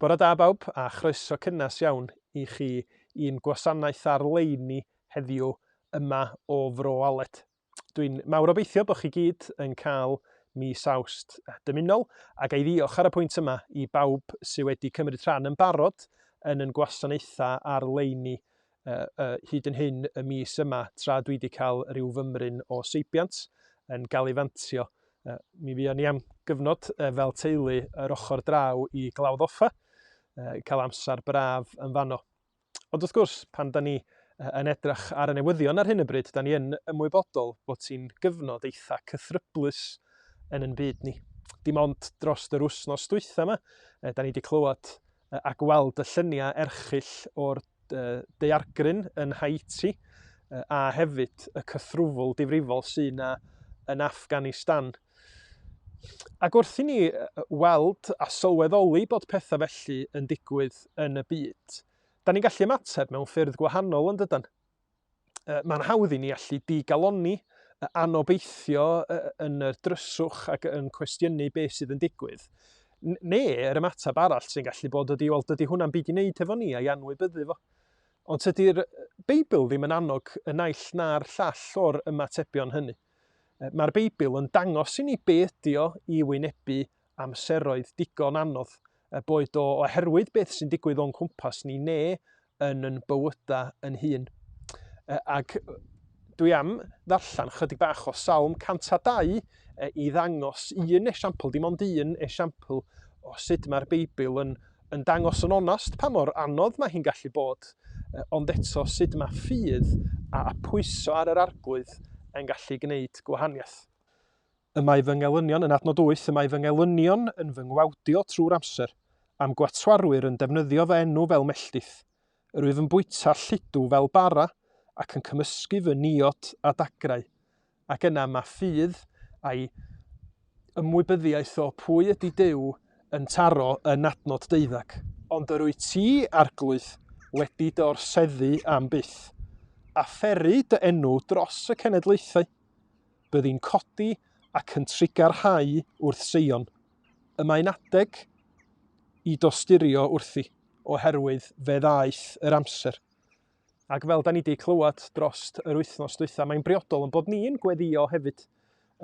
Bore da bawb a chroeso cynnes iawn I chi i'n gwasanaeth ar-leini heddiw yma o Fro Aled. Dwi'n mawr obeithio bod chi gyd yn cael mis Awst dymunol ac ei ddiolch ar y pwynt yma I bawb sydd wedi cymryd rhan yn barod yn gwasanaethau ar-leini hyd yn hyn y mis yma tra dwi wedi cael rhyw fymryn o seibiant yn gael ei fantio. Mi fuon ni am gyfnod fel teulu yr ochr draw I Glawdd Offa, cael amser braf yn fanno. Ond wrth gwrs, pan da ni yn edrych ar y newyddion ar hyn y bryd, da ni yn ymwybodol bod hi'n gyfnod eitha cythryblus yn ein byd ni. Dim ond dros yr wsnos dwytha yma, da ni wedi clywed a gweld y lluniau erchyll o'r daeargryn yn Haiti a hefyd y cythrwfl difrifol sy'n yn Afghanistan. Ac wrth I ni weld a sylweddoli bod pethau felly yn digwydd yn y byd, da ni'n gallu ymateb mewn ffyrdd gwahanol yn dydan. Mae'n hawdd I ni allu digaloni, anobeithio yn y dryswch ac yn cwestiynu beth sydd yn digwydd. Neu yr ymateb arall sy'n gallu bod ydy, wel, dydy hwnna'n byd I wneud efo ni a'i anwybyddu fo. Ond tydi'r Beibl ddim yn annog y naill na'r llall o'r ymatebion hynny. Mae'r Beibl yn dangos I ni be ydy o I wynebu amseroedd digon anodd, boed o oherwydd beth sy'n digwydd o'n cwmpas ni neu yn bywyda yn hun. Ac dwi am ddarllen chydig bach o Salm 102 I ddangos un esiampl, dim ond un esiampl o sut mae'r Beibl yn dangos yn onast pa mor anodd mae hi'n gallu bod, ond eto sut mae ffydd a pwyso ar yr arglwydd yn gallu gwneud gwahaniaeth. Y mae fy ngelynion yn adnod 8, y mae fy ngelynion yn fy ngwawdio trwy'r amser, am gwatwarwyr yn defnyddio fy enw fel melltith. Rwyf yn bwyta lludw fel bara ac yn cymysgu fy niod a dagrau. Ac yna mae ffydd a'i ymwybyddiaeth o pwy ydy Duw yn taro yn adnod 12. Ond yr wyt ti, arglwydd, wedi dy orseddu am byth. A pheri dy enw dros y cenedlaethau. Byddi'n codi ac yn trigarhau wrth Seion. Y mae'n adeg I dosturio wrthi, oherwydd fe ddaeth yr amser. Ac fel da ni wedi clywed dros yr wythnos dwytha, mae'n briodol yn bod ni'n gweddio hefyd.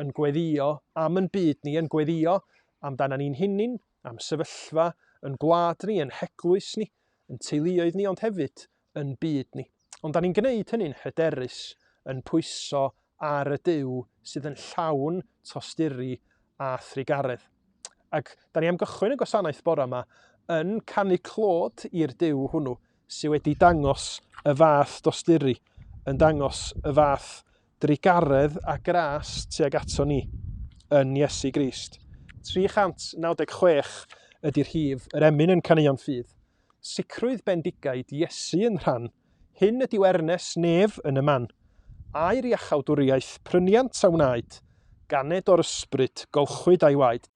Yn gweddio am yn byd ni, yn gweddio amdana ni'n hunin, am sefyllfa, yn gwlad ni, yn heglwys ni, yn teuluoedd ni, ond hefyd yn byd ni. Ond da ni'n gwneud hynny'n hyderus yn pwyso ar y Duw sydd yn llawn tosturi a thrigaredd. Ac da ni am gychwyn y gwasanaeth bore yma yn canu clod i'r Duw hwnnw sydd wedi dangos y fath dosturi, yn dangos y fath drigaredd a gras tuag ato ni yn Iesu Grist. 396 ydy'r rhif, yr emyn yn caneuon ffydd. Sicrwydd bendigaid Iesu yn rhan, hyn ydyw ernes nef yn y man. A'r iachawdwriaeth pryniant a wnaed, ganed o'r ysbryd golchwyd a'i waed.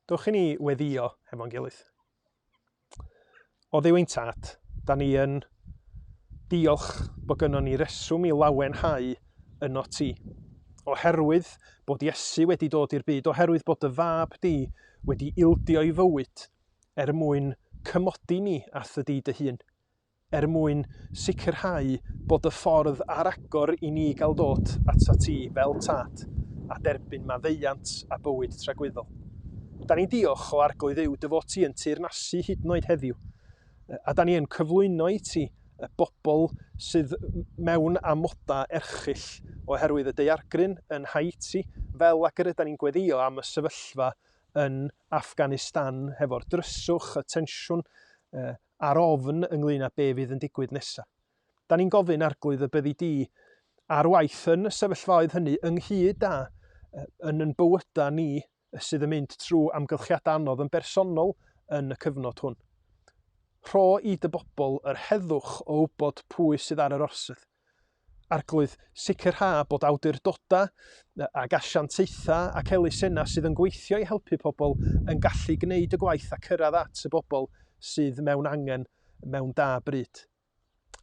Dwch i ni weddio hefo'n gilydd. O Dduw ein Tad, da ni yn diolch bod gynnon ni reswm i lawenhau yno ti. Oherwydd bod Iesu wedi dod i'r byd, oherwydd bod dy fab di wedi ildio i fywyd mwyn cymodi ni ath y di dy hun, mwyn sicrhau bod y ffordd ar agor i ni gael dod ata ti fel tad a derbyn maddeuant a bywyd tragwyddol. Da ni'n diolch o arglwydd Dduw dy fod ti yn teyrnasu hyd yn oed heddiw, a da ni yn cyflwyno i ti y bobl sydd mewn amoda erchyll oherwydd y daeargryn yn Haiti, fel ac yr ydyn ni'n gweddio am y sefyllfa yn Affganistan hefo'r dryswch, y tensiwn a'r ofn ynglyn â be fydd yn digwydd nesaf. Da ni'n gofyn arglwydd y byddi di ar waith yn y sefyllfaoedd hynny ynghyd â yn bywyda ni sydd yn mynd trwy amgylchiadau anodd yn bersonol yn y cyfnod hwn. Rho i dy bobl yr heddwch o wybod pwy sydd ar yr orsedd. Arglwydd sicrha bod awdurdoda ac asiantaetha ac elusennau sydd yn gweithio i helpu pobl yn gallu gwneud y gwaith a cyrraedd at y bobl sydd mewn angen mewn da bryd.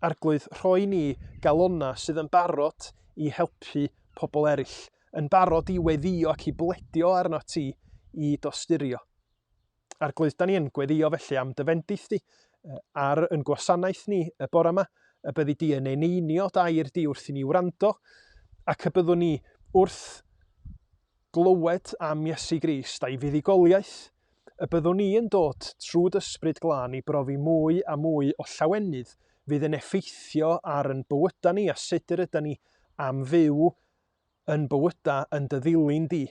Arglwydd, rhoi ni galonna sydd yn barod i helpu pobl eraill, yn barod i weddio ac i bledio arno ti i dosturio. Arglwydd, da ni yn gweddio felly am dyfendith di ar yn gwasanaeth ni y bore yma, y byddi di yn eneinio dair di wrth i ni wrando, ac y byddwn ni wrth glywed am Iesu Grist a'i fuddugoliaeth, y byddwn ni yn dod trwy ysbryd glân i brofi mwy a mwy o lawenydd fydd yn effeithio ar yn bywyda ni a sut yr ydyn ni am fyw yn bywyda yn dy ddilyn di,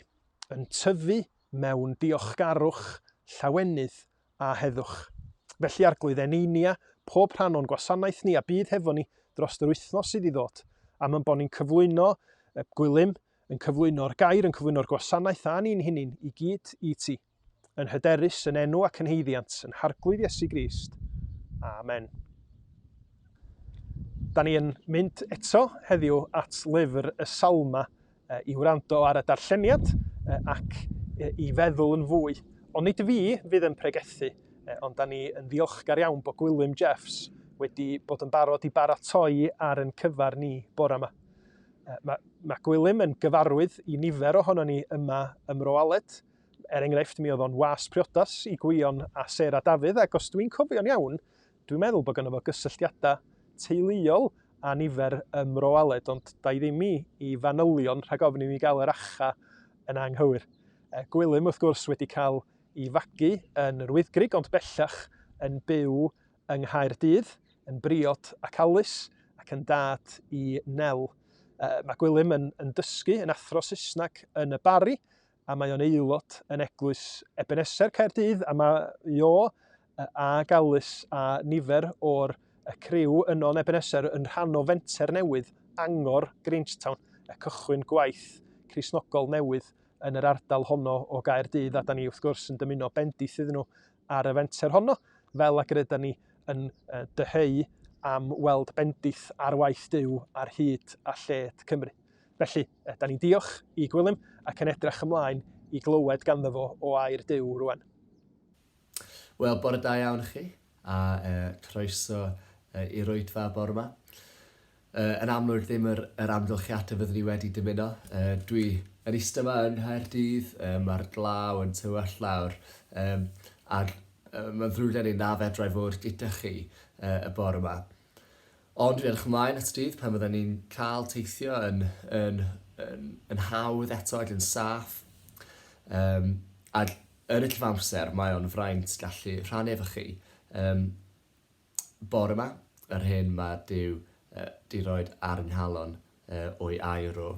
yn tyfu mewn diolchgarwch, lawenydd a heddwch. Felly arglwydd eneinia pob rhan o'n gwasanaeth ni a bydd hefo ni dros yr wythnos sydd i ddod, am yn bod ni'n cyflwyno Gwilym, yn cyflwyno'r gair, yn cyflwyno'r gwasanaeth a ni'n hunin i gyd i ti, yn hyderus, yn enw ac yn heiddiant, yn harglwydd Iesu Grist. Amen. Da ni yn mynd eto heddiw at lyfr y Salma i wrando ar y darlleniad ac i feddwl yn fwy. Ond nid fi fydd yn pregethu, ond da ni yn ddiolchgar iawn bod Gwilym Jeffs wedi bod yn barod i baratoi ar yn cyfar ni bore yma. Mae Gwilym yn gyfarwydd i nifer ohono ni yma ym Mro Aled. Enghraifft, mi oedd o'n was priodas i Gwion a Sera Dafydd, ac os dwi'n cofio'n iawn, dwi'n meddwl bod gynno fo gysylltiadau teuluol a nifer ym Mro Aled, ond da i ddim i fanylion rhag ofn i mi gael yr acha yn anghywir. Gwilym wrth gwrs wedi cael i fagu yn yr Wyddgrig, ond bellach yn byw yng Caerdydd, yn briod ac alus ac yn dad i Nel. Mae Gwilym yn dysgu yn athro Saesneg yn y Bari, a mae o'n aelod yn eglwys Ebeneser Caerdydd, a mae a galus a nifer o'r criw yno'n Ebeneser yn rhan o fenter newydd Angor Grangetown, y cychwyn gwaith Cristnogol newydd yn yr ardal honno o Gaerdydd, a da ni wrth gwrs yn dymuno bendith iddyn nhw ar y fenter honno, fel ac yr ydyn ni yn dyheu am weld bendith ar waith Duw ar hyd a lled Cymru. Felly, da ni'n diolch i Gwilym ac yn edrych ymlaen i glywed ganddo fo o air Duw rwan. Wel, bore da iawn chi, a croeso i rwydfa bore yma. Yn amlwg ddim yr amgylchiadau fyddwn ni wedi dymuno. Dwi yn eistedd yma yn Caerdydd, mae'r glaw yn tywall lawr, ac mae'n ddrwg gen i na fedrai fod gyda chi y bore yma. Ond dwi edrych ymlaen at dydd pan fydden ni'n cael teithio yn hawdd eto ac yn saff. Ac yn y cyfamser mae o'n fraint gallu rhannu efo chi. Bore yma, yr hyn mae Duw di roed ar yng nghalon o'i air o.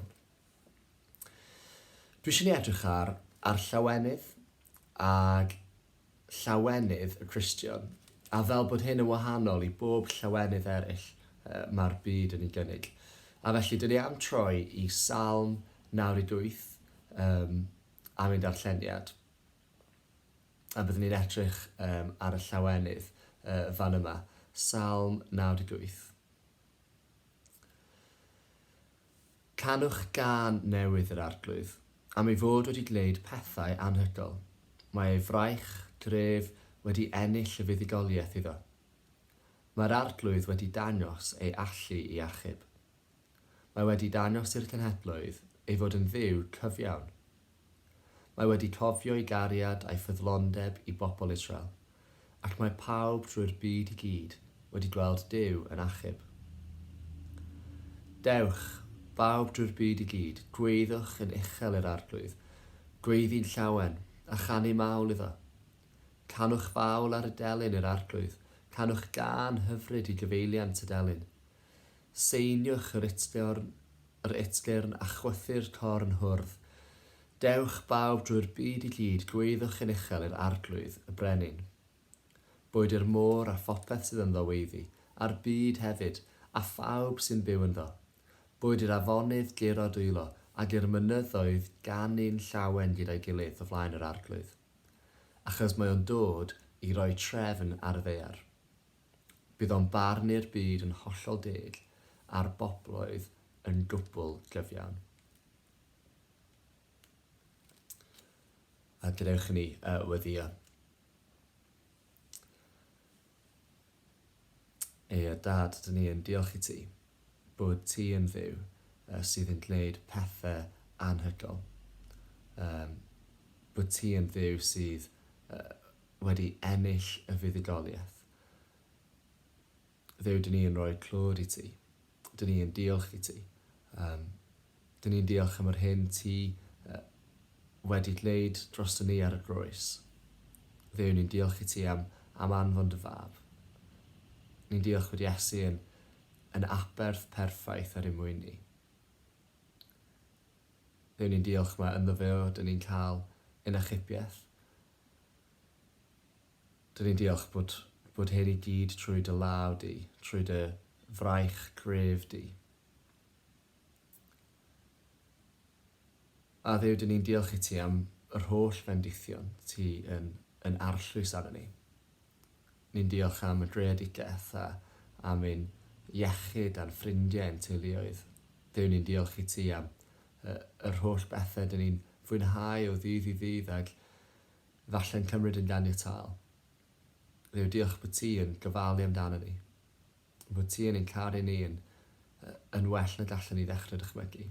Dwi eisiau ni edrych ar llawenydd ac llawenydd y Cristion, a fel bod hyn yn wahanol i bob llawenydd eraill mae'r byd yn ei gynnig. A felly, dyn ni am troi i Salm 98 am ein darlleniad. A byddwn ni'n edrych ar y llawenydd fan yma, Salm 98. Canwch gân newydd yr arglwydd, am ei fod wedi gwneud pethau anhygoel. Mae ei fraich, dref, wedi ennill y fuddugoliaeth iddo. Mae'r arglwydd wedi dangos ei allu i achub. Mae wedi dangos i'r cenhedloedd ei fod yn dduw cyfiawn. Mae wedi cofio ei gariad a'i ffyddlondeb i bobl Israel, ac mae pawb drwy'r byd i gyd wedi gweld Duw yn achub. Dewch, bawb drwy'r byd i gyd, gweithwch yn uchel i'r arglwydd, gweiddi'n llawen, a chanu mawl iddo. Canwch fawl ar y delyn i'r arglwydd, canwch gan hyfryd i gyfeiliant y delyn. Seiniwch yr itglyrn a chwythu'r corn hwrdd. Dewch bawb drwy'r byd i gyd, gweithwch yn uchel i'r arglwydd y brenin. Bwyd i'r môr a phopeth sydd ynddo weiddi, a'r byd hefyd, a phawb sy'n byw ynddo. Bwyd i'r afonydd guro dwylo, ac i'r mynyddoedd gan un llawen gyda'i gilydd o flaen yr arglwydd, achos mae o'n dod i roi trefn ar y ddaear. Bydd o'n barnu'r byd yn hollol deg, a'r bobloedd yn gwbl gyfiawn. A gadewch ni weddio. Dad, dyn ni yn diolch i ti bod ti yn dduw sydd yn gwneud pethau anhygoel. Bod ti yn dduw sydd wedi ennill y fuddugoliaeth. Dduw, dyn ni yn rhoi clod i ti. Dyn ni yn diolch i ti. Dyn ni'n diolch am yr hyn ti wedi gwneud dros ni ar y groes. Dduw, ni'n diolch i ti am anfon dy fab. Ni'n diolch bod Iesu yn aberth perffaith ar ein mwyn ni. Dduw, ni'n diolch mae ynddo fe dyn ni'n cael un achubiaeth. Dyn ni'n diolch bod hyn i gyd trwy dy law di, trwy dy fraich gref di. A Dduw, dyn ni'n diolch i ti am yr holl bendithion ti yn arllwys arno ni. Ni'n diolch am y greadigaeth a am ein iechyd a'n ffrindiau ein teuluoedd. Dduw, ni'n diolch i ti am yr holl bethau dyn ni'n fwynhau o ddydd i ddydd ac falle'n cymryd yn ganiataol. Dduw, diolch bod ti yn gofalu amdano ni. Bod ti yn ein caru ni yn well na gallen ni ddechrau dychmygu.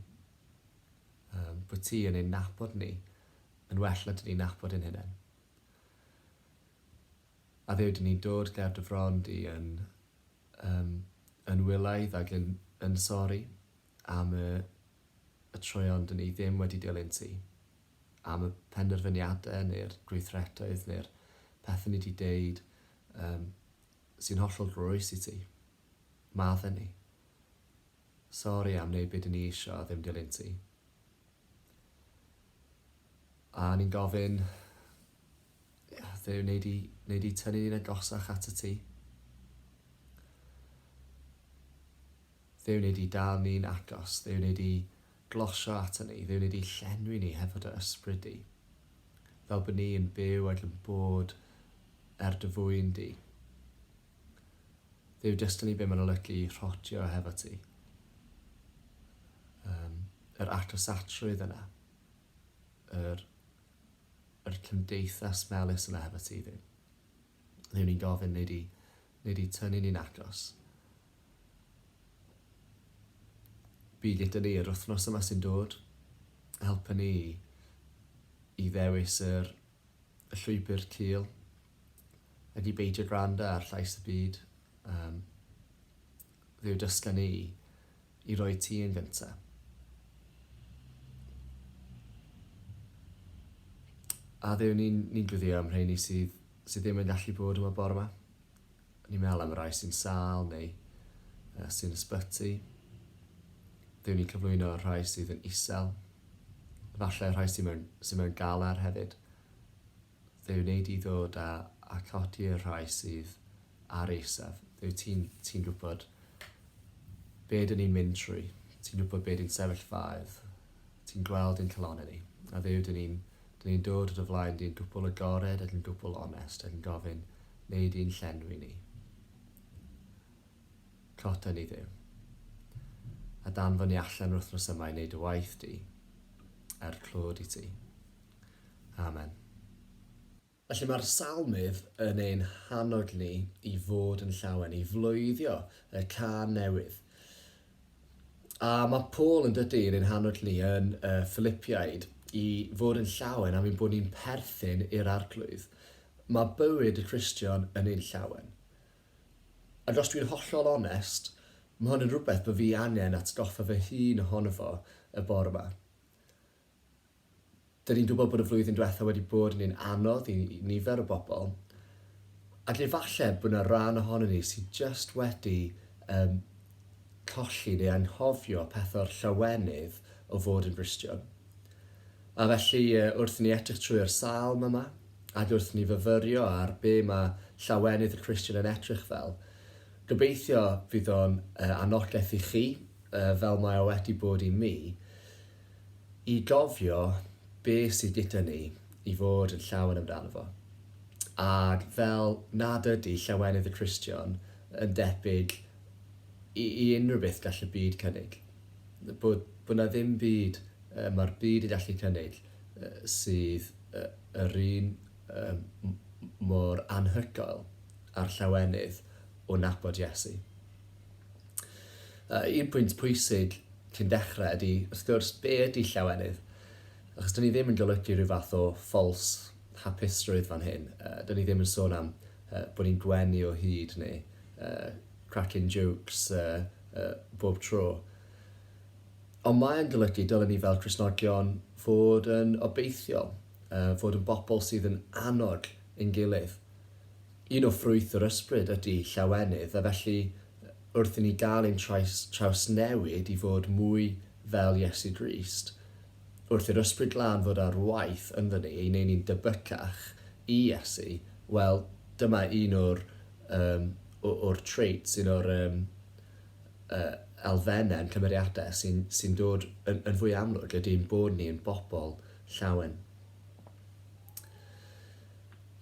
Bod ti yn ein nabod ni yn well na dyn ni'n nabod ein hunain. A Dduw, dyn ni'n dod ger dy fron di yn wylaidd ac yn sori am y troion dyn ni ddim wedi dilyn ti, am y penderfyniadau neu'r gweithretoedd neu'r pethau ni wedi deud sy'n hollol groes i ti. Maddau ni. Sori am wneud beth dyn ni isio a ddim dilyn ti. A ni'n gofyn, Dduw, wneud i tynnu ni'n agosach at y ti. Dduw, wneud i dal ni'n agos. Dduw, wneud i glosio at ni. Dduw, wneud i llenwi ni hefo dy ysbryd di. Fel bod ni yn byw ac yn bod dy fwyn di. Dduw, dysgu ni be mae'n olygu i rhotio hefo ti. Yr actosatrwydd yna. Yr cymdeithas melys yna hefo ti, Dduw. Dduw, ni'n gofyn wneud i tynnu ni'n agos. Bydd gyda ni yr wythnos yma sy'n dod. Helpa ni i ddewis y llwybr cul ac i beidio gwrando ar llais y byd. Dduw, dysgu ni i roi ti yn gyntaf. A Dduw, ni'n gwyddio am rheini sydd ddim yn gallu bod yma bore yma. Ni'n meddwl am y rai sy'n sal neu sy'n ysbyty. Dduw, ni'n cyflwyno rhai sydd yn isel. Falle rhai sydd mewn galar hefyd. Dduw, wneud i ddod a codi y rhai sydd ar eisaf. Dduw, ti'n gwybod be dyn ni'n mynd trwy. Ti'n gwybod be dyn sefyllfaoedd. Ti'n gweld ein calonau ni. A Dduw, dyn ni'n dod o dy flaen di'n gwbl agored ac yn gwbl onest ac yn gofyn wneud i'n llenwi ni. Cota ni, Dduw. A danfon ni allan wrth nos yma i wneud y waith di clod i ti. Amen. Felly mae'r salmydd yn ein hannog ni i fod yn llawen, i flwyddio y can newydd. A mae Paul yn dydy yn ein hannog ni yn Philippiaid i fod yn llawen am ein bod ni'n perthyn i'r arglwydd. Mae bywyd y Cristion yn ein llawen. Ac os dwi'n hollol onest, mae hwn yn rhywbeth bod fi angen atgoffa fy hun ohono fo y bore yma. Dyn ni'n gwybod bod y flwyddyn diwethaf wedi bod yn un anodd i nifer o bobl, ac efallai bod yna rhan ohono ni sydd just wedi colli neu anghofio pethau'r llawenydd o fod yn Gristion. A felly wrth ni edrych trwy'r Salm yma, ac wrth ni fyfyrio ar be mae llawenydd y Cristion yn edrych fel, gobeithio fydd o'n anogaeth i chi, fel mae o wedi bod i mi, i gofio be sydd gyda ni i fod yn llawen amdano fo. Ac fel nad ydy llawenydd y Cristion yn debyg i unrhyw beth gall y byd cynnig. Bod na ddim byd mae'r byd i gallu cynnig sydd yr un mor anhygoel a'r llawenydd o nabod Iesu. Un pwynt pwysig cyn dechrau ydy, wrth gwrs, be ydy llawenydd? Achos dyn ni ddim yn golygu rhyw fath o ffals hapusrwydd fan hyn. Dyn ni ddim yn sôn am bod ni'n gwenu o hyd neu cracking jokes bob tro. Ond mae'n golygu dylen ni fel Cristnogion fod yn obeithiol, fod yn bobl sydd yn annog ein gilydd. Un o ffrwyth yr ysbryd ydy llawenydd, a felly wrth i ni gael ein trawsnewid i fod mwy fel Iesu Grist, wrth i'r ysbryd glân fod ar waith ynddo ni, i neud ni'n debycach i Iesu, wel, dyma un o'r traits, un o'r elfennau, cymeriadau sy'n dod yn fwy amlwg ydy'n bod ni'n bobl llawen.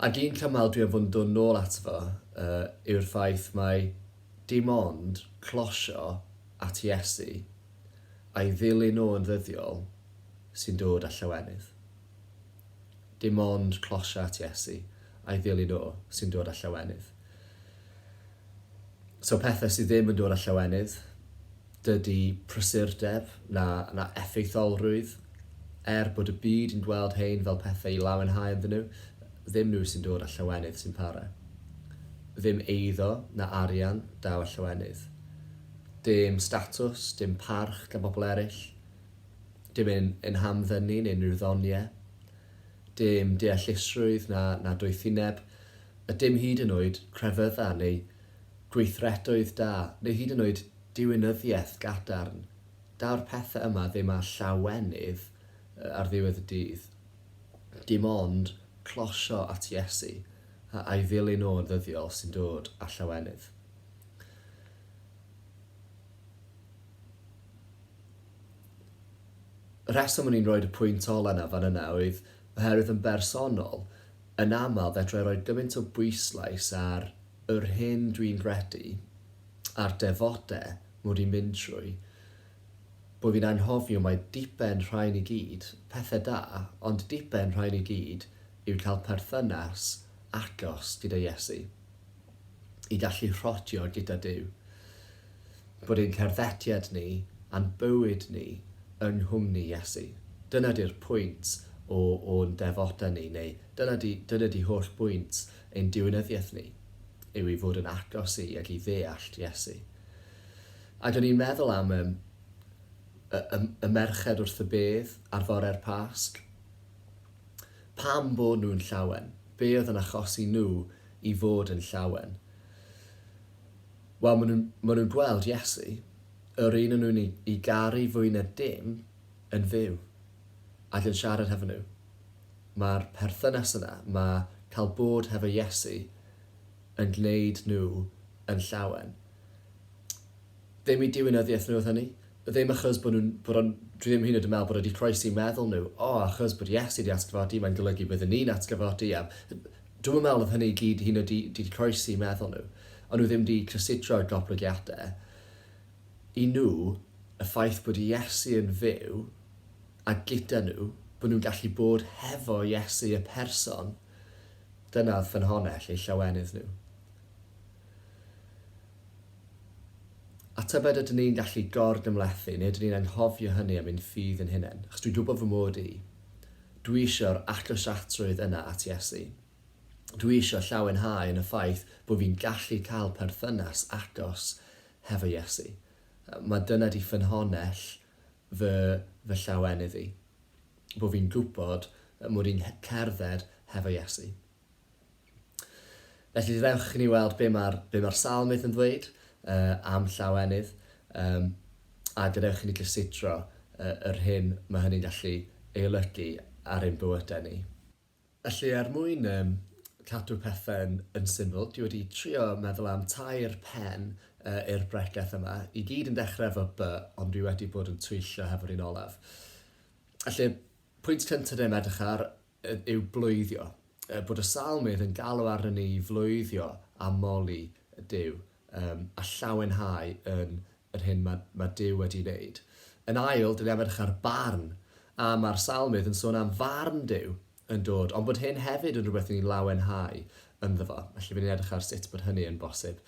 Ac un cymal dwi'n fod yn dod nôl at fo yw'r ffaith mae dim ond closio at Iesu a'i ddilyn o yn ddyddiol sy'n dod â llawenydd. Dim ond closio at Iesu a'i ddilyn o sy'n dod â llawenydd. So pethau sydd ddim yn dod â llawenydd, dydy prysurdeb na effeitholrwydd, bod y byd yn gweld hein fel pethau i lawenhau ynddyn nhw, ddim nhw sy'n dod â llawenydd sy'n para. Ddim eiddo na arian daw â llawenydd. Dim statws, dim parch gan bobl eraill, dim yn hamddennu neu unrhyw ddoniau, dim deallusrwydd na doethineb, a dim hyd yn oed crefydda neu gweithredoedd da, neu hyd yn oed diwinyddiaeth gadarn. Daw'r pethau yma ddim â llawenydd ar ddiwedd y dydd. Dim ond closio at Iesu a'i ddilyn o'n ddyddiol sy'n dod â llawenydd. Y rheswm o'n i'n rhoi y pwynt ola na fan yna oedd oherwydd yn bersonol, yn aml fedra i roi gymaint o bwyslais ar yr hyn dwi'n gredu, a'r defodau mod i'n mynd trwy, bod fi'n anghofio mai diben rhain i gyd, pethau da, ond diben rhain i gyd yw cael perthynas agos gyda Iesu, i gallu rhodio gyda Duw. Bod ein cerddetiad ni a'n bywyd ni yng nghwmni Iesu. Dyna di'r pwynt o'n defodau ni, neu dyna di holl bwynt ein diwinyddiaeth ni, yw i fod yn agos i ac i ddeallt Iesu. Ac o'n i'n meddwl am y merched wrth y bedd ar fore'r Pasg. Pam bod nhw'n llawen? Be oedd yn achosi nhw i fod yn llawen? Wel, maen nhw'n gweld Iesu, yr un o'n nhw'n i garu fwy na dim yn fyw ac yn siarad hefo nhw. Mae'r perthynas yna, mae cael bod hefo Iesu yn gwneud nhw yn llawen. Ddim i diwinyddiaeth nhw oedd hynny. Ddim achos bod dwi ddim hyn o dy meddwl bod wedi croesi meddwl nhw, achos bod Iesu wedi atgyfodi, mae'n golygu byddwn ni'n atgyfodi. Dwi'n meddwl oedd hynny gyd hyn o wedi croesi meddwl nhw, ond nhw ddim wedi cysidro'r goblygiadau. I nhw, y ffaith bod Iesu yn fyw, a gyda nhw, bod nhw'n gallu bod hefo Iesu y person, Dyna oedd ffynhonnell eu llawenydd nhw. A tybed ydyn ni'n gallu gordymlethu, neu ydyn ni'n anghofio hynny am ein ffydd yn hunain, achos dwi'n gwybod fy mod i. Dwi eisiau'r allosiatrwydd yna at Iesu. Dwi eisiau llawenhau yn y ffaith bod fi'n gallu cael perthynas agos hefo Iesu. Mae dyna di ffynhonnell fy llawenydd i. Bod fi'n gwybod mod i'n cerdded hefo Iesu. Felly ddewch ni weld be mae'r salmydd yn dweud am llawenydd, a gadewch ni gysidro yr hyn mae hynny'n gallu ei olygu ar ein bywydau ni. Felly mwyn cadw pethau yn syml, dwi wedi trio meddwl am 2 pen i'r bregaeth yma. I gyd yn dechrau efo by, ond dwi wedi bod yn twyllio hefo'r un olaf. Felly, pwynt cyntaf ddim edrych ar yw blwyddio. Bod y salmydd yn galw arnyn ni flwyddio a moli y Duw, a llawenhau yn yr hyn mae Duw wedi wneud. Yn ail, dyn ni'n edrych ar barn, a mae'r salmydd yn sôn am farn Duw yn dod, ond bod hyn hefyd yn rhywbeth ni'n lawenhau ynddo fo. Felly fydd ni'n edrych ar sut bod hynny yn bosib.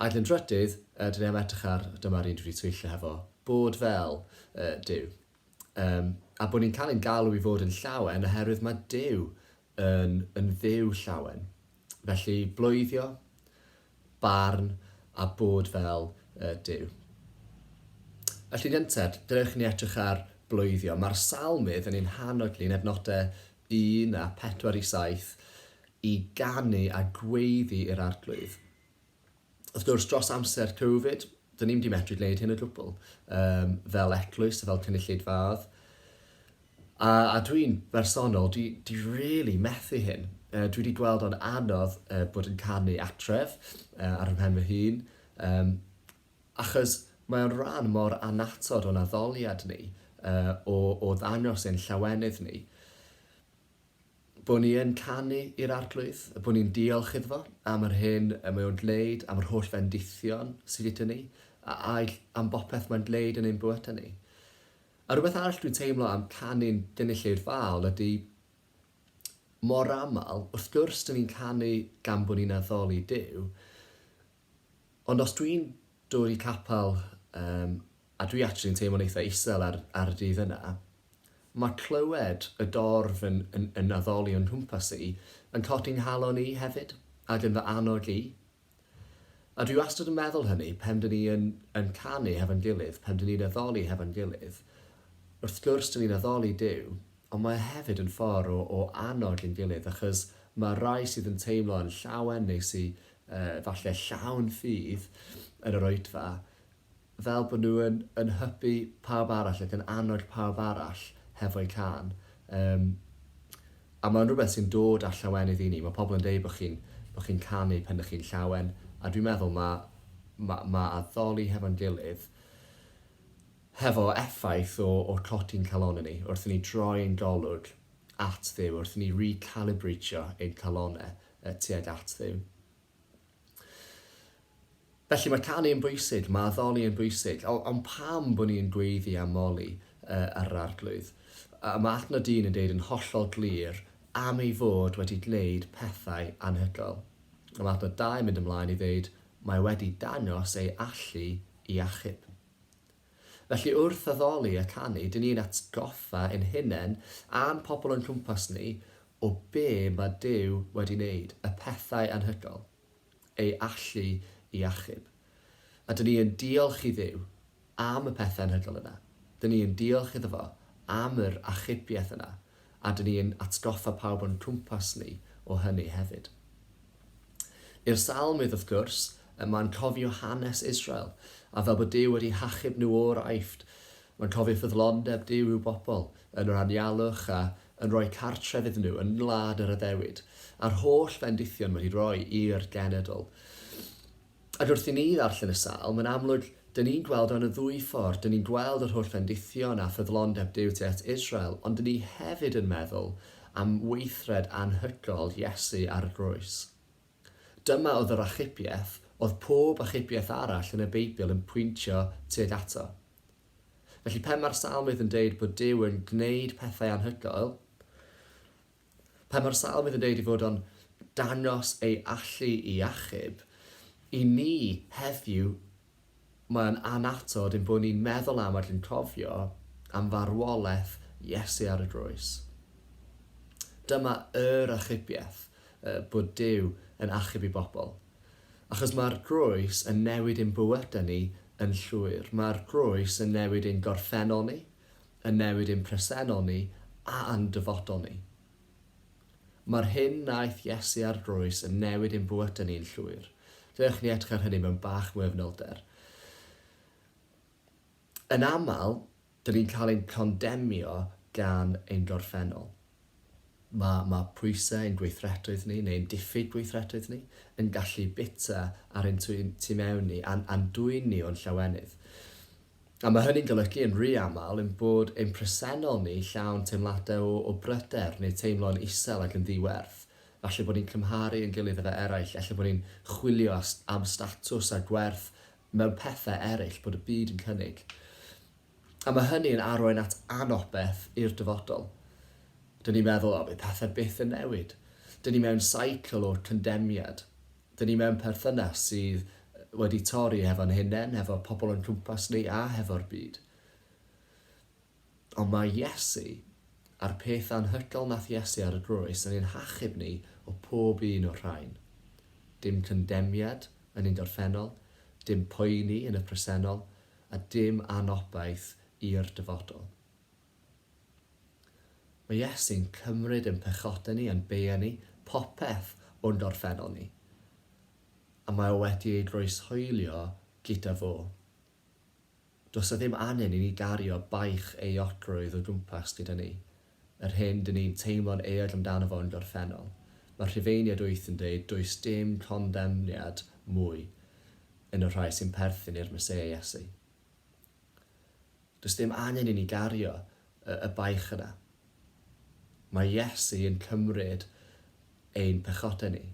Ac yn drydydd, dyn ni'n edrych ar, dyma'r un dwi wedi twyllio hefo, bod fel Duw. A bod ni'n cael ein galw i fod yn llawen oherwydd mae Duw yn dduw llawen. Felly blwyddio, barn a bod fel Duw. Felly gyntaf, dylech ni edrych ar blwyddio. Mae'r salmydd yn ein hanoglu yn adnodau 1 a 4 i 7 i ganu a gweiddi i'r arglwydd. Wrth gwrs, dros amser Covid, dyn ni'n wedi medru gwneud hyn o gwbl, fel eglwys, fel cynulleidfaoedd. A dwi'n bersonol, dwi really methu hyn. Dwi wedi gweld o'n anodd bod yn canu atref ar ym mhen fy hun, achos mae'n rhan mor anatod o'n addoliad ni o ddangos ein llawenydd ni. Bod ni yn canu i'r arglwydd, bod ni'n diolch iddo fo am yr hyn mae o'n gwneud, am yr holl fendithion sydd gyda ni, a am bopeth mae'n gwneud yn ein bywydau ni. A rhywbeth arall dwi'n teimlo am canu'n gynulleidfaol ydy mor aml, wrth gwrs dyn ni'n canu gan bod ni'n addoli Duw, ond os dwi'n dod i capel, a dwi actually'n teimlo'n eitha isel ar y dydd yna, mae clywed y dorf yn addoli o'n hwmpas i yn codi'n nghalon i hefyd, ac yn fy annog i. A dwi wastad yn meddwl hynny pen dyn ni yn canu hefo'n gilydd, pen dyn ni'n addoli hefo'n gilydd. Wrth gwrs dyn ni'n addoli Duw, ond mae hefyd yn ffordd o annog ein gilydd, achos mae rai sydd yn teimlo yn llawen neu sydd falle llawn ffydd yn yr oedfa, fel bod nhw yn hybu pawb arall ac yn annog pawb arall hefo'i can. A mae'n rhywbeth sy'n dod â llawenydd i ni. Mae pobl yn dweud bod chi'n canu pen ydych chi'n llawen, a dwi'n meddwl mae addoli hefo'n gilydd hefo effaith o codi'n calonau ni, wrth i ni droi'n golwg at Dduw, wrth i ni recalibratio ein calonau tuag at Dduw. Felly mae canu yn bwysig, mae addoli yn bwysig, ond pam bod ni'n gweiddi a moli ar yr arglwydd? Mae adnod 1 yn deud yn hollol glir am ei fod wedi gwneud pethau anhygoel. Mae adnod 2 yn mynd ymlaen i ddeud mae wedi dangos ei allu i achub. Felly wrth addoli a canu, dyn ni'n atgoffa ein hunain a'n pobl yn cwmpas ni o be mae Duw wedi wneud, y pethau anhygoel, ei allu i achub. A dyn ni'n diolch i Dduw am y pethau anhygoel yna. Dyn ni'n diolch iddo fo am yr achubiaeth yna, a dyn ni'n atgoffa pawb yn cwmpas ni o hynny hefyd. I'r salmydd, wrth gwrs, mae'n cofio hanes Israel, a fel bod Duw wedi hachub nhw o'r Aifft. Mae'n cofio ffyddlondeb Duw i'w bobl yn yr anialwch a yn rhoi cartref iddyn nhw yn wlad yr Iddewyd, a'r holl fendithion wedi rhoi i'r genedl. Ac wrth i ni ddarllen y Salm, yn amlwg, dyn ni'n gweld o'n y ddwy ffordd. Dyn ni'n gweld yr holl fendithion a ffyddlondeb Duw tuag at Israel, ond dyn ni hefyd yn meddwl am weithred anhygoel Iesu ar y groes. Dyma oedd yr achubiaeth, oedd pob achubiaeth arall yn y Beibl yn pwyntio tuag ato. Felly pen mae'r salmydd yn deud bod Duw yn gwneud pethau anhygoel, pen mae'r salmydd yn deud i fod o'n dangos ei allu i achub, i ni heddiw mae'n anatod yn bod ni'n meddwl am ac yn cofio am farwolaeth Iesu ar y groes. Dyma achubiaeth bod Duw yn achub i bobl. Achos mae'r groes yn newid ein bywydau ni yn llwyr. Mae'r groes yn newid ein gorffennol ni, yn newid ein presennol ni a yn dyfodol ni. Mae'r hyn naeth Iesu ar groes yn newid ein bywydau ni'n llwyr. Dewch ni edrych ar hynny mewn bach mwy o fnylder. Yn aml, dyn ni'n cael ein condemnio gan ein gorffennol. Mae pwysau ein gweithredoedd ni, neu'n diffyg gweithredoedd ni, yn gallu bita ar ein tu mewn ni, a'n dwy'n ni o'n lawenydd. A mae hynny'n golygu yn rhy aml yn bod ein presennol ni llawn teimladau o bryder neu teimlo'n isel ac yn ddiwerth. Falle bod ni'n cymharu yn gilydd efo eraill, falle bod ni'n chwilio am statws a gwerth mewn pethau eraill bod y byd yn cynnig. A mae hynny yn arwain at anobeth i'r dyfodol. Dyn ni'n meddwl, bydd pethau byth yn newid. Dyn ni mewn seicl o'r condemniad. Dyn ni mewn perthynas sydd wedi torri hefo'n hunain, hefo pobl yn cwmpas ni a hefo'r byd. Ond mae Iesu, a'r peth anhygoel nath Iesu ar y groes, yn ein hachub ni o pob un o'r rhain. Dim condemniad yn ein gorffennol, dim poeni yn y presennol, a dim anobaith i'r dyfodol. Mae Iesu'n cymryd yn pechodau ni, yn beia ni, popeth o'n gorffennol ni. A mae o wedi ei groeshoelio gyda fo. Does o ddim angen i ni gario baich euogrwydd o gwmpas gyda ni. Yr hyn dyn ni'n teimlo'n eog amdano fo'n gorffennol. Mae Rhufeiniad 8 yn dweud, does dim condemniad mwy yn y rhai sy'n perthyn i'r Meseia Iesu. Does dim angen i ni gario y baich yna. Mae Iesu yn cymryd ein pechodau ni.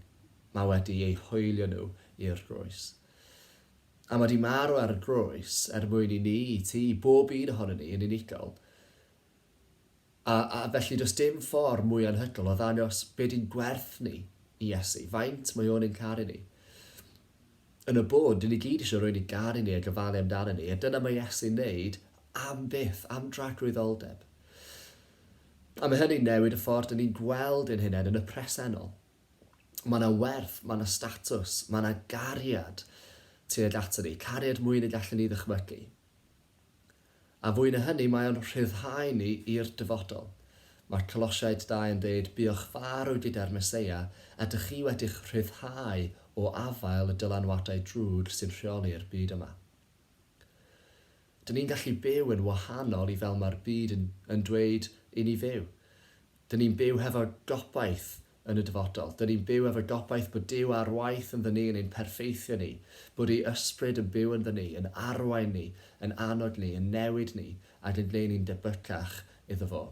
Mae wedi ei hoelio nhw i'r groes. A mae wedi marw ar y groes mwyn i ni, i ti, bob un ohonyn ni yn unigol. A felly does dim ffordd mwy anhygoel o ddangos beth i'n gwerth ni i Iesu, faint mae o'n ein caru ni. Yn y bod, dyn ni gyd eisiau rwy'n ei garu ni a gyfalu amdano ni, a dyna mae Iesu'n neud am byth, am dragwyddoldeb. A mae hynny'n newid y ffordd dyn ni'n gweld ein hunain yn y presennol. Mae yna werth, mae yna statws, mae yna gariad tuag ato ni, cariad mwy na gallwn ni ddychmygu. A fwy na hynny, mae o'n rhyddhau ni i'r dyfodol. Mae Colosiaid 2 yn dweud, buwch farw gyda'r Meseia, a dych chi wedi'ch rhyddhau o afael y dylanwadau drwg sy'n rheoli'r byd yma. Dyn ni'n gallu byw yn wahanol i fel mae'r byd yn dweud i ni fyw. Dyn ni'n byw hefo gobaith yn y dyfodol. Dyn ni'n byw efo gobaith bod Duw ar waith yn ni, yn ein perffeithio ni, bod ei ysbryd yn byw yn ni, yn arwain ni, yn annog ni, yn newid ni, ac yn gwneud ni'n debycach iddo fo.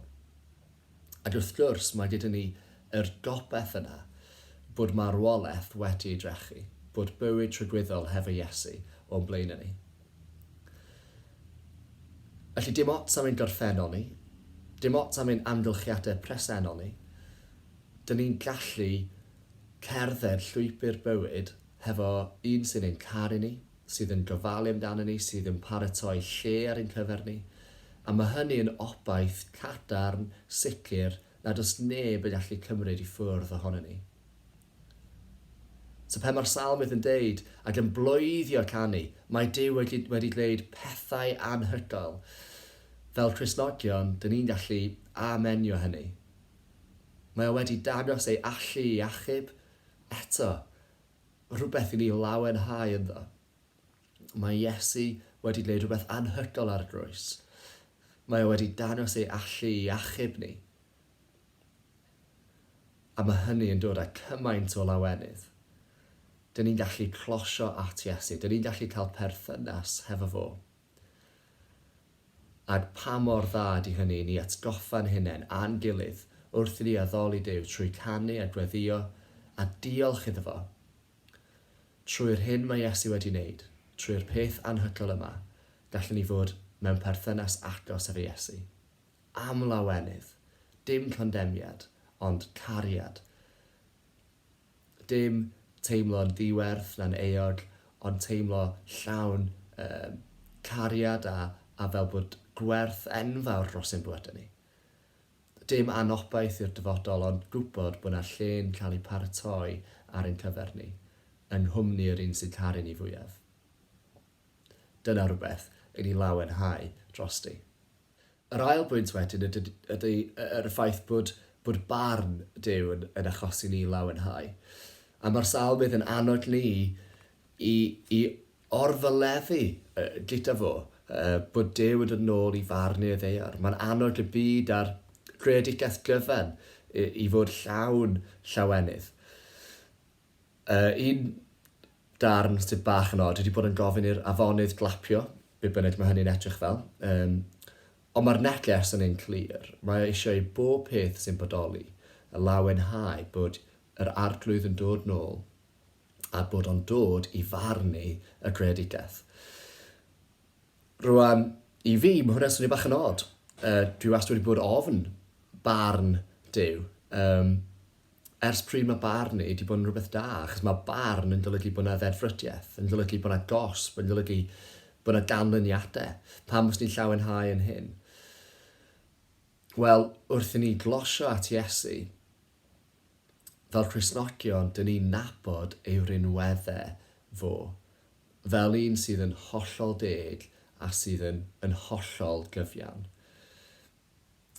Ac wrth gwrs, mae gyda ni yr gobaith yna bod marwolaeth wedi ei drechu, bod bywyd trygwyddol hefo Iesu o'n blaen ni. Felly dim ots am ein gorffennol ni, dim ots am ein amgylchiadau presennol ni, dyn ni'n gallu cerdded llwybr bywyd hefo un sy'n ein caru ni, sydd yn gofalu amdano ni, sydd yn paratoi lle ar ein cyfer ni, a mae hynny yn obaith cadarn, sicr, nad oes neb yn gallu cymryd i ffwrdd ohono ni. So pe mae'r Salmydd yn deud ac yn blwyddio canu, mae Duw wedi gwneud pethau anhygoel. Fel Cristnogion, dyn ni'n gallu amenio hynny. Mae o wedi dangos ei allu i achub, eto, rhywbeth i ni lawenhau ynddo. Mae Iesu wedi gwneud rhywbeth anhygoel ar y groes. Mae o wedi dangos ei allu i achub ni. A mae hynny yn dod â cymaint o lawenydd. Dyn ni'n gallu closio at Iesu, dyn ni'n gallu cael perthynas hefo fo. Ac pa mor dda ydy hynny ni atgoffa'n hunain a'n gilydd wrth i ni addoli Duw trwy canu a gweddio a diolch iddo fo. Trwy'r hyn mae Iesu wedi wneud, trwy'r peth anhygoel yma, gallwn ni fod mewn perthynas agos efo Iesu. Am lawenydd, dim condemniad, ond cariad. dim teimlo'n ddiwerth na'n eog, ond teimlo llawn cariad a fel bod gwerth enfawr dros ein bywydau ni. Dim anobaith i'r dyfodol, ond gwybod bod yna lle'n cael ei paratoi ar ein cyfer ni, yng nghwmni'r un sy'n caru ni fwyaf. Dyna rhywbeth i ni lawenhau drosti. Yr ail bwynt wedyn ydy y ffaith bod barn Duw yn achosi ni lawenhau. A mae'r salmydd yn annog ni i orfyleddu gyda fo bod Duw yn dod nôl i farnu y ddeiar. Mae'n annog y byd ar greadigaeth gyfan i fod llawn lawenydd. Un darn sydd bach yn od wedi bod yn gofyn i'r afonydd glapio, be bynnag mae hynny'n edrych fel. Ond mae'r neges yn ein clir. Mae eisiau i bob peth sy'n bodoli, y lawenhau bod yr arglwydd yn dod nôl a bod o'n dod i farnu y greadigaeth. Rwan, i fi, mae hwnna'n swnio bach yn od. Dwi wastad wedi bod ofn barn Duw. Ers pryd mae barn ni wedi bod yn rhywbeth da, achos mae barn yn golygu bod yna ddedfrydiaeth, yn golygu bod yna gosb, yn golygu bod yna ganlyniadau. Pam os ni'n llawenhau yn hyn? Wel, wrth i ni glosio at Iesu, fel Cristnogion, dyn ni'n nabod ei rinweddau fo, fel un sydd yn hollol deg a sydd yn hollol gyfiawn.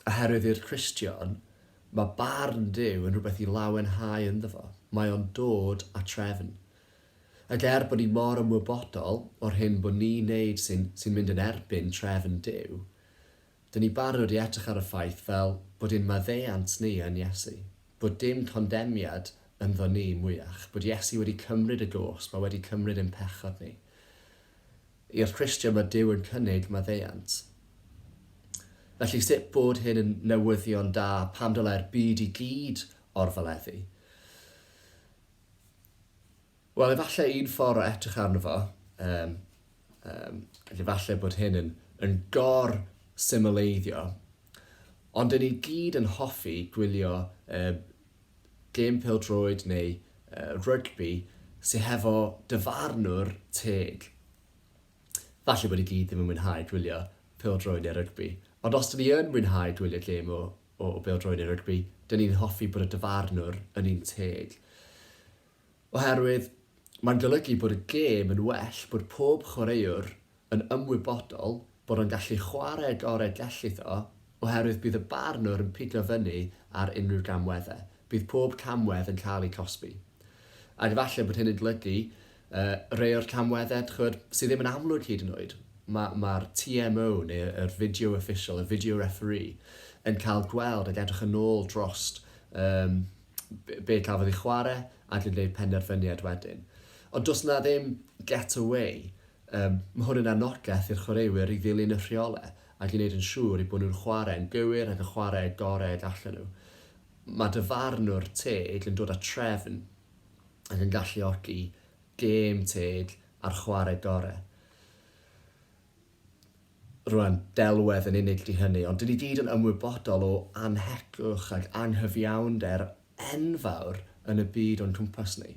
Oherwydd i'r Cristion, mae barn Duw yn rhywbeth i lawenhau ynddo fo. Mae o'n dod a trefn. Ac bod ni mor ymwybodol o'r hyn bod ni'n neud sy'n mynd yn erbyn trefn Duw, dyn ni barod i edrych ar y ffaith fel bod ein maddeuant ni yn Iesu. Bod dim condemniad ynddo ni mwyach. Bod Iesu wedi cymryd y gos, mae wedi cymryd ein pechod ni. I'r Cristion mae Duw yn cynnig maddeuant. Felly sut bod hyn yn newyddion da pam dylai'r byd i gyd orfyleddu? Wel, efallai un ffordd o edrych arno fo, efallai bod hyn yn gor-symleiddio, ond dyn ni gyd yn hoffi gwylio gêm pêl-droed neu rygbi sydd hefo dyfarnwr teg. Falle bod ni gyd ddim yn mwynhau gwylio pêl-droed neu rygbi, ond os dyn ni yn mwynhau gwylio gêm o pêl-droed neu rygbi, dyn ni'n hoffi bod y dyfarnwr yn un teg. Oherwydd, mae'n golygu bod y gêm yn well bod pob chwaraewr yn ymwybodol bod o'n gallu chwarae gorau gellid o, oherwydd bydd y barnwr yn pigo fyny ar unrhyw gamweddau. Bydd pob camwedd yn cael ei cosbi. Ac efallai bod hyn yn golygu rhai o'r camweddau sydd ddim yn amlwg hyd yn oed. Mae'r TMO neu yr video official, y video referee, yn cael gweld ac edrych yn ôl drost be cafodd ei chwarae ac yn gwneud penderfyniad wedyn. Ond does na ddim get away. Mae hwn yn anogaeth i'r chwaraewyr i ddilyn y rheolau ac i wneud yn siŵr i bod nhw'n chwarae'n gywir ac yn chwarae gorau allan nhw. Mae dyfarnwr teg yn dod â trefn ac yn galluogi gêm teg a'r chwarae gorau. Rwan, delwedd yn unig di hynny, ond dyn ni gyd yn ymwybodol o anhegwch ac anghyfiawnder enfawr yn y byd o'n cwmpas ni.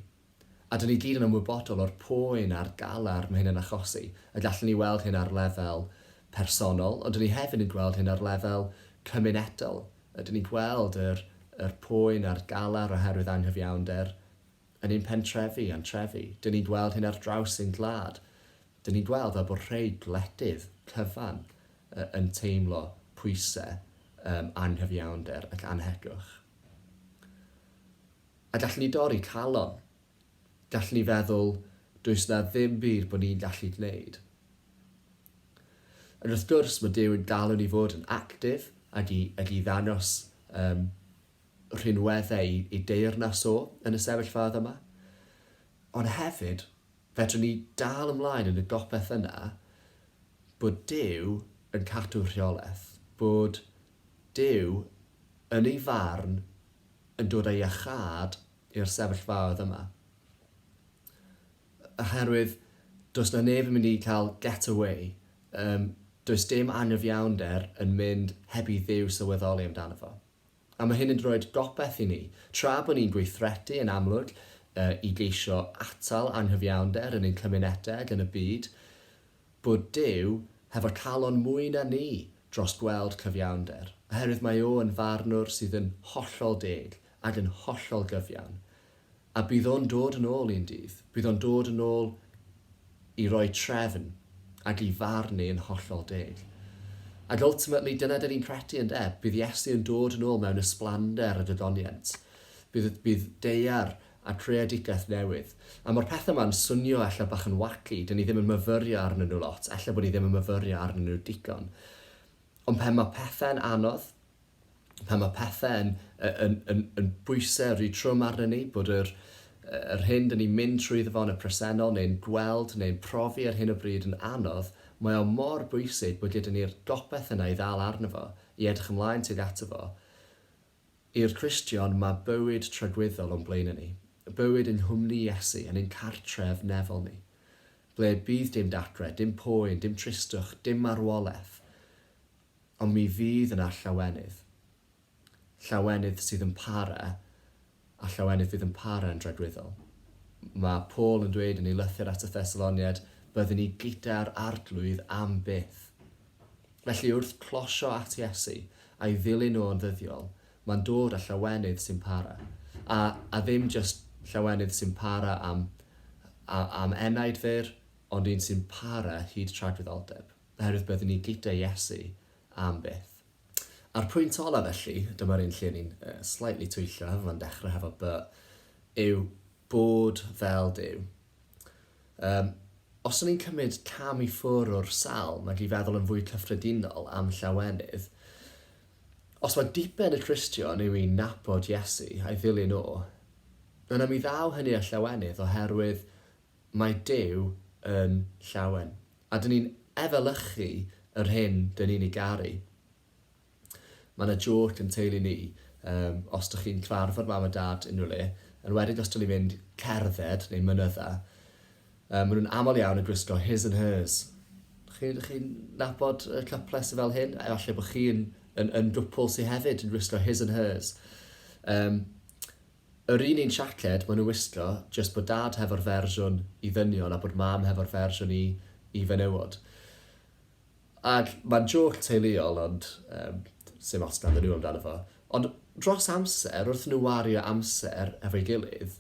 A dyn ni gyd yn ymwybodol o'r poen a'r galar mae hyn yn achosi. A gallwn ni weld hyn ar lefel personol, ond dyn ni hefyd yn gweld hyn ar lefel cymunedol. A dyn ni'n gweld yr poen a'r galar oherwydd anghyfiawnder yn un pentrefi a'n trefi. Dyn ni'n gweld hyn ar draws ein glad. Dyn ni'n gweld fel bod rhai gwledydd cyfan yn teimlo pwysau anghyfiawnder ac anhegwch. A gallwn ni dorri calon. Gallwn ni feddwl, does na ddim byd bod ni'n gallu gwneud. Ac wrth gwrs, mae Duw yn galw ni fod yn actif ac i ddangos rhinweddau i deyrnas o yn y sefyllfad yma. Ond hefyd, fedrwn ni dal ymlaen yn y gopeth yna bod Duw yn cadw rheolaeth, bod Duw yn ei farn yn dod â iachad i'r sefyllfaoedd yma. Oherwydd, does na neb yn mynd i cael get away. Does dim anghyfiawnder yn mynd heb i Dduw sylweddoli amdano fo. A mae hyn yn rhoi gopeth i ni. Tra bod ni'n gweithredu yn amlwg i geisio atal anghyfiawnder yn ein cymunedau yn y byd, bod Duw hefo calon mwy na ni dros gweld cyfiawnder, oherwydd mae o yn farnwr sydd yn hollol deg ac yn hollol gyfiawn. A bydd o'n dod yn ôl un dydd, bydd o'n dod yn ôl i roi trefn ac i farnu yn hollol deg. Ac ultimately, dyna dyn ni'n credu yn bydd Iesu yn dod yn ôl mewn ysblander y dydoniant. Bydd deiar a creadigaeth newydd. A mae'r pethau yma'n swnio allan bach yn wacky, dyn ni ddim yn myfyrio arnyn nhw lot, allan bod ni ddim yn myfyrio arnyn nhw digon. Ond pan mae pethau'n anodd, pan mae pethau yn bwysau rhy trwm arnyn ni, bod yr hyn dyn ni'n mynd trwy ddefo yn y presennol, neu'n gweld, neu'n profi ar hyn o bryd yn anodd, mae o mor bwysig bod gyda ni'r gopeth yna i ddal arno fo, i edrych ymlaen tuag ato fo. I'r Cristion mae bywyd tragwyddol o'n blaen ni. Bywyd yn hwmni Iesu, yn ein cartref nefol ni. Ble bydd dim datre, dim poen, dim tristwch, dim marwolaeth. Ond mi fydd yna llawenydd. Llawenydd sydd yn para, a llawenydd fydd yn para yn dragwyddol. Mae Paul yn dweud yn ei lythyr at y Thessaloniad, byddwn ni gyda'r arglwydd am byth. Felly wrth closio at Iesu a'i ddilyn o'n ddyddiol, mae'n dod â llawenydd sy'n para. A ddim just llawenydd sy'n para am enaid fyr, ond un sy'n para hyd tragwyddoldeb. Oherwydd byddwn ni gyda Iesu am byth. A'r pwynt ola felly, dyma'r un lle ni'n slightly twyllio, hefo fan dechrau hefo by, yw bod fel Duw. Os o'n i'n cymryd cam i ffwr o'r Salm ac i feddwl yn fwy cyffredinol am llawenydd, os mae diben y Cristion yw i nabod Iesu a'i ddilyn o, yna mi ddaw hynny a llawenydd oherwydd mae Duw yn llawen. A dyn ni'n efelychu yr hyn dyn ni'n ei garu. Mae yna joc yn teulu ni, os ydych chi'n cyfarfod mam a dad unrhyw le, yn wedig os ydych chi'n mynd cerdded neu mynydda, maen nhw'n aml iawn yn gwisgo his and hers. Chi'n nabod y cyplau sydd fel hyn? A falle bod chi yn dwpl sydd hefyd yn gwisgo his and hers. Yr un siaced maen nhw'n wisgo, jyst bod dad hefo'r fersiwn i ddynion a bod mam hefo'r fersiwn i fenywod. Ac mae'n joc teuluol, ond sy'n os gan nhw amdano fo. Ond dros amser, wrth nhw wario amser efo'i gilydd,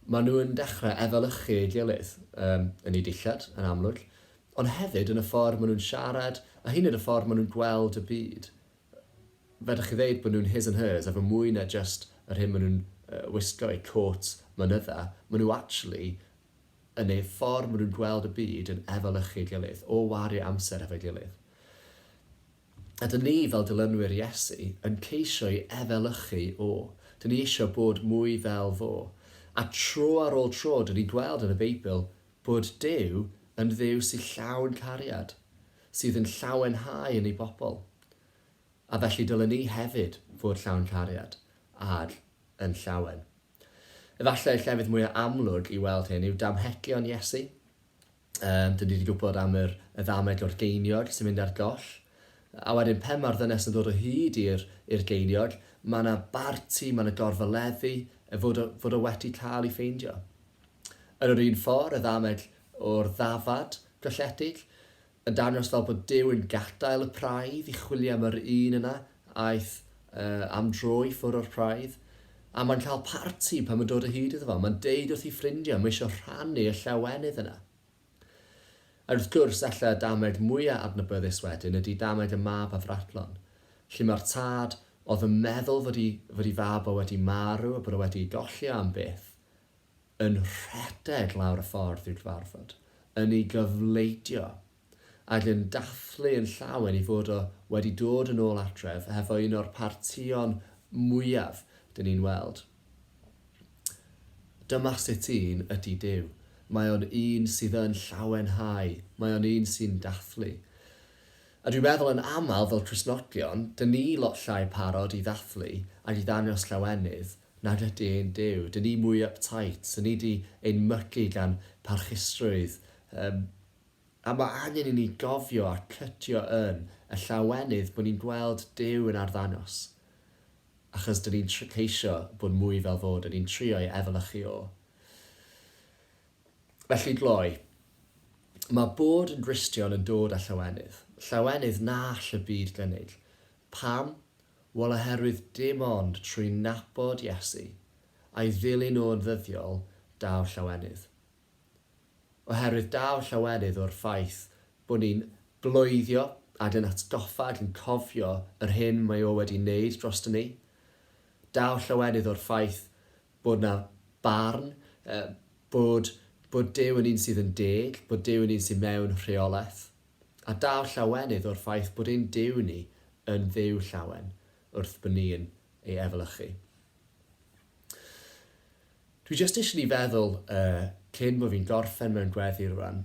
maen nhw'n dechrau efelychu ei gilydd yn ei dillad, yn amlwg, ond hefyd yn y ffordd maen nhw'n siarad, a hyn yn y ffordd maen nhw'n gweld y byd. Fedrwch chi ddeud bod nhw'n his and hers, efo mwy na just yr hyn maen nhw'n wisgo eu cwt mynydda, maen nhw actually yn ei ffordd maen nhw'n gweld y byd yn efelychu ei gilydd, o wario amser efo'i gilydd. A dyn ni fel dilynwyr Iesu yn ceisio i efelychu o. Dyn ni eisiau bod mwy fel fo. A tro ar ôl tro, dyn ni'n gweld yn y Beibl bod Duw yn dduw sy'n llawn cariad, sydd yn llawenhau yn ei bobl. A felly dylen ni hefyd fod llawn cariad ac yn llawen. Efallai llefydd mwy amlwg i weld hyn yw damhegion Iesu. Dyn ni wedi gwybod am y ddameg o'r geiniog sy'n mynd ar goll. A wedyn pen mae'r ddynes yn dod o hyd i'r geiniog, mae yna barti, mae yna gorfoleddu fod o wedi cael ei ffeindio. Yn yr un ffordd, y ddameg o'r ddafad golledig, yn dangos fel bod Duw yn gadael y praidd i chwilio am yr un yna, aeth am dro i ffwrdd o'r praidd. A mae'n cael parti pan mae'n dod o hyd iddo fo. Mae'n deud wrth ei ffrindiau, mae eisiau rhannu y llawenydd yna. A wrth gwrs, allai dameg mwyaf adnabyddus wedyn ydy dameg y mab a frathlon, lle mae'r tad oedd yn meddwl fod ei fab o wedi marw a bod o wedi golli am byth, yn rhedeg lawr y ffordd i'w cyfarfod, yn ei gyfleidio, ac yn dathlu yn llawen i fod o wedi dod yn ôl atref efo un o'r partion mwyaf dyn ni'n weld. Dyma sut un ydy Duw. Mae o'n un sydd yn llawenhau. Mae o'n un sy'n dathlu. A dwi'n meddwl yn aml fel Cristnogion, dyn ni lot llai parod i ddathlu ac i ddangos llawenydd nag ydy ein Duw. Dyn ni mwy uptight. Dyn ni wedi ein mygu gan parchustrwydd. A mae angen i ni gofio a cytio yn y llawenydd bod ni'n gweld Duw yn arddangos. Achos dyn ni'n ceisio bod mwy fel fod, dyn ni'n trio i efelychu o. Felly gloi, mae bod yn Gristion yn dod â llawenydd. Llawenydd na all y byd gynnig. Pam? Wel oherwydd dim ond trwy nabod Iesu a'i ddilyn o'n ddyddiol daw llawenydd. Oherwydd daw llawenydd o'r ffaith bod ni'n blwyddio ac yn atgoffa ac yn cofio yr hyn mae o wedi wneud dros ni. Daw llawenydd o'r ffaith bod na barn, bod Duw yn un sydd yn deg, bod Duw yn un sydd mewn rheolaeth. A daw llawenydd o'r ffaith bod ein Duw ni yn dduw llawen wrth bod ni yn ei efelychu. Dwi jyst eisiau ni feddwl cyn bod fi'n gorffen mewn gweddi rwan.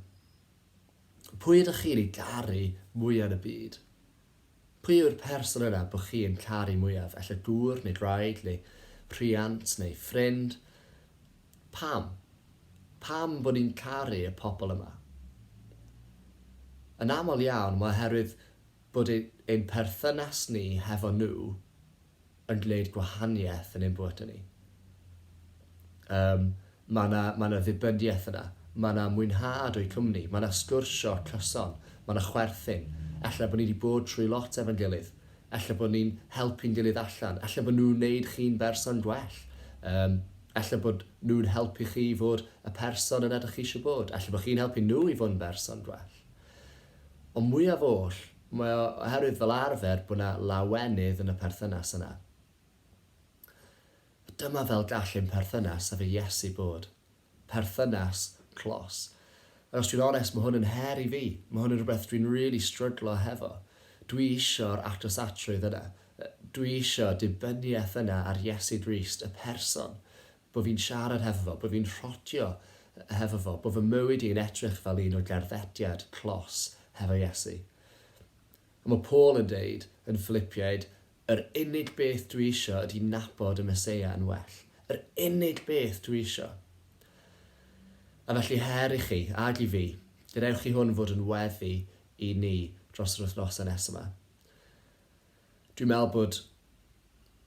Pwy ydych chi'n ei garu mwyaf yn y byd? Pwy yw'r person yna bod chi yn caru mwyaf? Ella gŵr neu draed neu priant neu ffrind? Pam? Pam bod ni'n caru y pobl yma? Yn aml iawn, mae oherwydd bod ein perthynas ni hefo nhw yn gwneud gwahaniaeth yn ein bywyd ni. Mae yna ddibyniaeth yna. Mae yna mwynhad o'i cwmni. Mae yna sgwrsio cyson. Mae yna chwerthin. Ella bod ni wedi bod trwy lot efo'n gilydd. Ella bod ni'n helpu'n gilydd allan. Ella bod nhw'n wneud chi'n berson gwell. Ella bod nhw'n helpu chi i fod y person yna ydych chi eisiau bod. Ella bod chi'n helpu nhw i fod yn berson gwell. Ond mwyaf oll, mae oherwydd fel arfer bod yna lawenydd yn y perthynas yna. Dyma fel gall ein perthynas efo Iesu bod. Perthynas clos. A os dwi'n onest, mae hwn yn her i fi. Mae hwn yn rhywbeth dwi'n really stryglo hefo. Dwi eisiau'r actosatrwydd yna. Dwi eisiau dibyniaeth yna ar Iesu Grist, y person. Bod fi'n siarad hefo fo, bod fi'n rhodio hefo fo, bod fy mywyd i'n edrych fel un o gerddediad clos hefo Iesu. A mae Paul yn deud yn Philippiaid, yr unig beth dwi eisiau ydy nabod y Meseia yn well. Yr unig beth dwi eisiau. A felly her i chi, ag i fi, gadewch chi hwn fod yn weddi i ni dros yr wythnosau nes yma. Dwi'n meddwl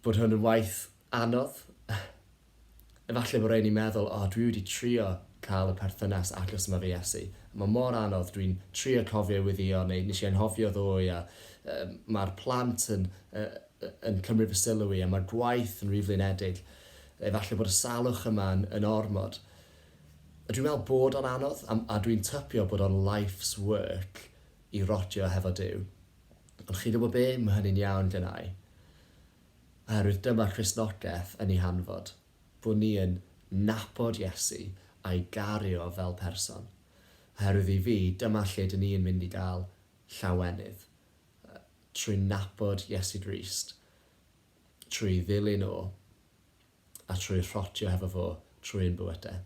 bod hwn yn waith anodd. Efallai bod rhaid ni'n meddwl, dwi wedi trio cael y perthynas agos yma fe Iesu. Mae mor anodd, dwi'n trio cofio wyddio, neu nes i anghofio ddoe, a mae'r plant yn cymryd fy sylw i, a mae'r gwaith yn rhy flinedig. Efallai bod y salwch yma yn ormod. A dwi'n meddwl bod o'n anodd, a dwi'n typio bod o'n life's work i rodio hefo Duw. Ond chi gwybod be, mae hynny'n iawn gynnau. Oherwydd dyma Cristnogaeth yn ei hanfod, bod ni yn nabod Iesu a'i gario fel person. Oherwydd i fi, dyma lle dyn ni yn mynd i gael llawenydd. Trwy nabod Iesu Grist, trwy ddilyn o, a trwy rhotio hefo fo trwy'n bywydau.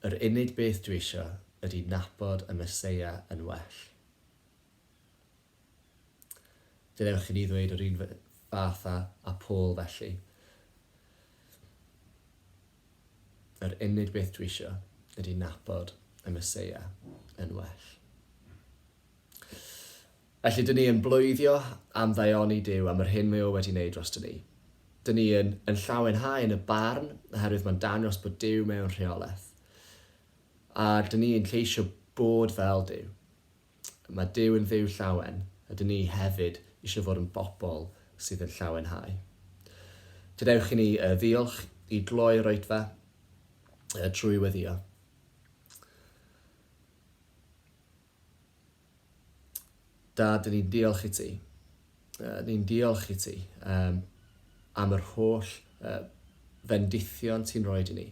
Yr unig beth dwi eisiau ydy nabod y Meseia yn well. Dylewch chi ni ddweud yr un fath a Paul felly. Yr unig beth dwi eisiau ydy nabod y Meseia yn well. Felly, dyn ni yn blwyddio am ddaioni Duw am yr hyn mae o wedi wneud dros ni. Dyn ni yn llawenhau yn y barn, oherwydd mae'n dangos bod Duw mewn rheolaeth. A dyn ni yn ceisio bod fel Duw. Mae Duw yn dduw llawen, a dyn ni hefyd eisiau fod yn bobl sydd yn llawenhau. Gadewch i ni ddiolch i gloi roedfa trwy weddio. Dad, dyn ni'n diolch i ti. Ni'n diolch i ti am yr holl fendithion ti'n rhoi i ni.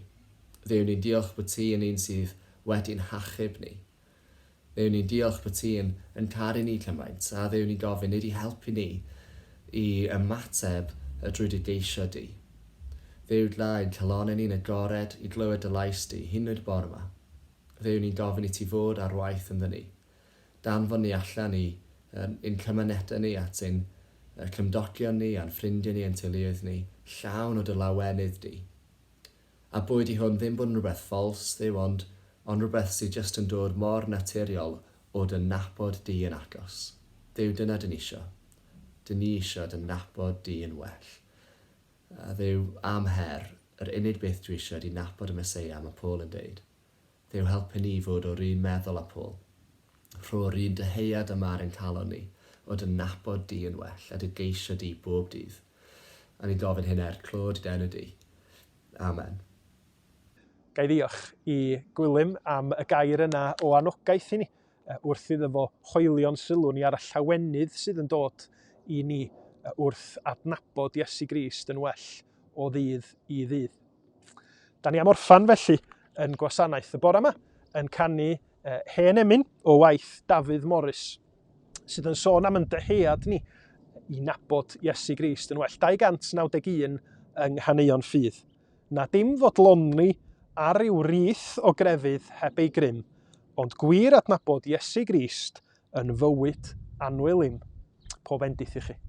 Ddew, ni'n diolch bod ti yn un sydd wedi'n hachub ni. Ddew, ni'n diolch bod ti yn caru ni cymaint, a ddew ni'n gofyn nid i helpu ni i ymateb drwy dy geisio di. Ddew, dlaen calonau ni'n agored i glywed y lais di, hyn oed bore yma. Ddew, ni'n gofyn i ti fod ar waith ynddo ni. Danfon ni allan i'n cymunedau ni at ein cymdogion ni, a'n ffrindiau ni, a'n teuluoedd ni, llawn o dy lawenydd di. A bwyd i hwn ddim bod yn rhywbeth ffals, ddew, ond rhywbeth sydd jyst yn dod mor naturiol o dy nabod di yn agos. Ddew, dyna dyn ni isio. Dyn ni isio dy nabod di yn well. A ddew, am her, yr unig beth dwi eisiau ydi nabod y Meseia mae Paul yn deud. Ddew helpu ni fod o'r un meddwl â Paul. Rho'r un dyheuad yma ar ein calon ni, o dy nabod di yn well a dy geisio di bob dydd. A ni'n gofyn hyn clod i den y di. Amen. Gai ddiolch i Gwilym am y gair yna o anogaeth i ni, wrth iddo fo choelio'n sylw ni ar y lawenydd sydd yn dod i ni wrth adnabod Iesu Grist yn well o ddydd i ddydd. Da ni am orffan felly yn Gwasanaeth y bore yma yn canu hen emyn o waith Dafydd Morris sydd yn sôn am yn dyhead ni i nabod Iesu Grist yn well. 291 yng Nghaneuon Ffydd. Na dim fodloni ar ryw rith o grefydd heb ei grym, ond gwir adnabod Iesu Grist yn fywyd annwylim. Pob endith i chi.